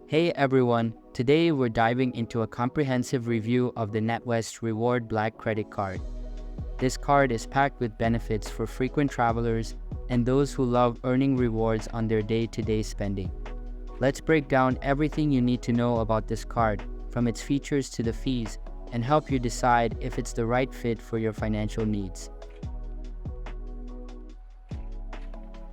Hey everyone, today we're diving into a comprehensive review of the NatWest Reward Black Credit Card. This card is packed with benefits for frequent travelers and those who love earning rewards on their day-to-day spending. Let's break down everything you need to know about this card, from its features to the fees, and help you decide if it's the right fit for your financial needs.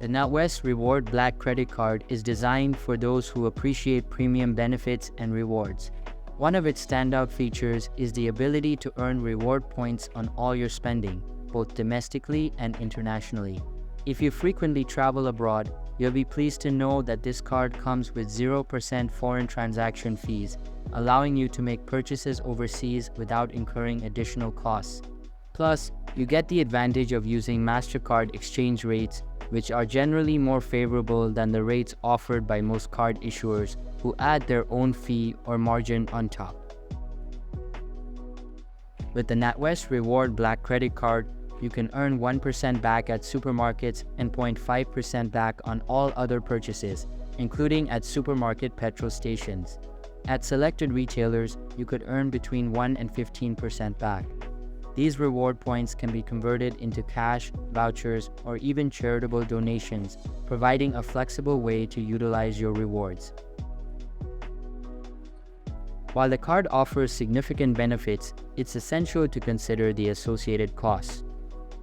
The NatWest Reward Black Credit Card is designed for those who appreciate premium benefits and rewards. One of its standout features is the ability to earn reward points on all your spending, both domestically and internationally. If you frequently travel abroad, you'll be pleased to know that this card comes with 0% foreign transaction fees, allowing you to make purchases overseas without incurring additional costs. Plus, you get the advantage of using MasterCard exchange rates, which are generally more favorable than the rates offered by most card issuers who add their own fee or margin on top. With the NatWest Reward Black Credit Card, you can earn 1% back at supermarkets and 0.5% back on all other purchases, including at supermarket petrol stations. At selected retailers, you could earn between 1 and 15% back. These reward points can be converted into cash, vouchers, or even charitable donations, providing a flexible way to utilize your rewards. While the card offers significant benefits, it's essential to consider the associated costs.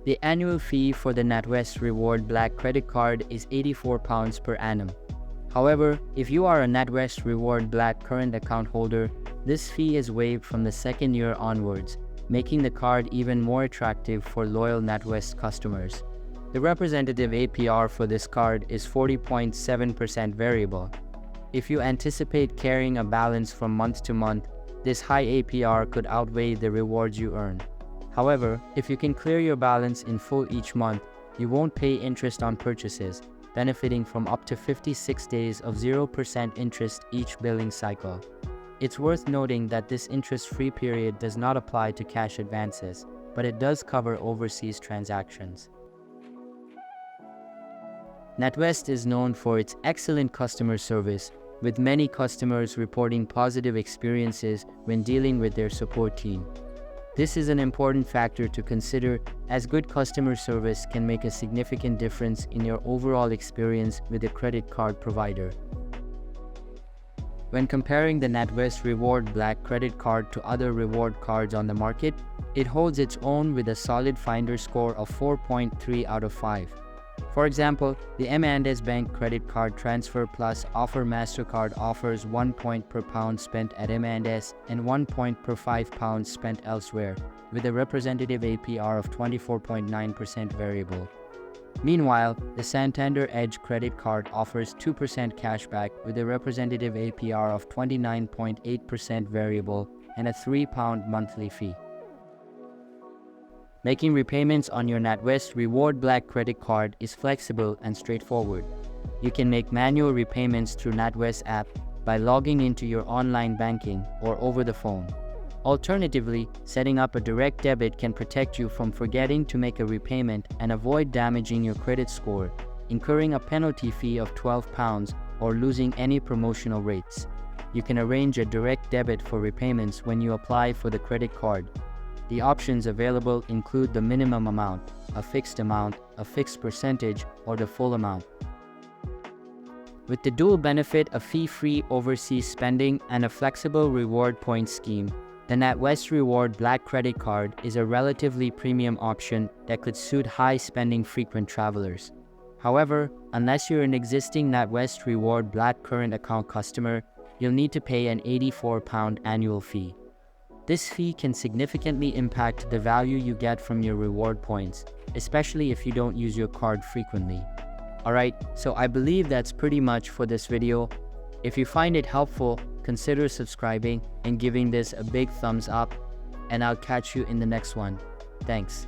The annual fee for the NatWest Reward Black Credit Card is £84 per annum. However, if you are a NatWest Reward Black current account holder, this fee is waived from the second year onwards, making the card even more attractive for loyal NatWest customers. The representative APR for this card is 40.7% variable. If you anticipate carrying a balance from month to month, this high APR could outweigh the rewards you earn. However, if you can clear your balance in full each month, you won't pay interest on purchases, benefiting from up to 56 days of 0% interest each billing cycle. It's worth noting that this interest-free period does not apply to cash advances, but it does cover overseas transactions. NatWest is known for its excellent customer service, with many customers reporting positive experiences when dealing with their support team. This is an important factor to consider, as good customer service can make a significant difference in your overall experience with a credit card provider. When comparing the NatWest Reward Black Credit Card to other reward cards on the market, it holds its own with a solid finder score of 4.3 out of 5. For example, the M&S Bank Credit Card Transfer Plus Offer MasterCard offers 1 point per pound spent at M&S and 1 point per £5 spent elsewhere, with a representative APR of 24.9% variable. Meanwhile, the Santander Edge credit card offers 2% cashback with a representative APR of 29.8% variable and a £3 monthly fee. Making repayments on your NatWest Reward Black credit card is flexible and straightforward. You can make manual repayments through NatWest app by logging into your online banking or over the phone. Alternatively, setting up a direct debit can protect you from forgetting to make a repayment and avoid damaging your credit score, incurring a penalty fee of £12, or losing any promotional rates. You can arrange a direct debit for repayments when you apply for the credit card. The options available include the minimum amount, a fixed percentage, or the full amount. With the dual benefit of fee-free overseas spending and a flexible reward point scheme, the NatWest Reward Black Credit Card is a relatively premium option that could suit high-spending frequent travelers. However, unless you're an existing NatWest Reward Black current account customer, you'll need to pay an £84 annual fee. This fee can significantly impact the value you get from your reward points, especially if you don't use your card frequently. Alright, so I believe that's pretty much for this video. If you find it helpful, consider subscribing and giving this a big thumbs up, and I'll catch you in the next one. Thanks.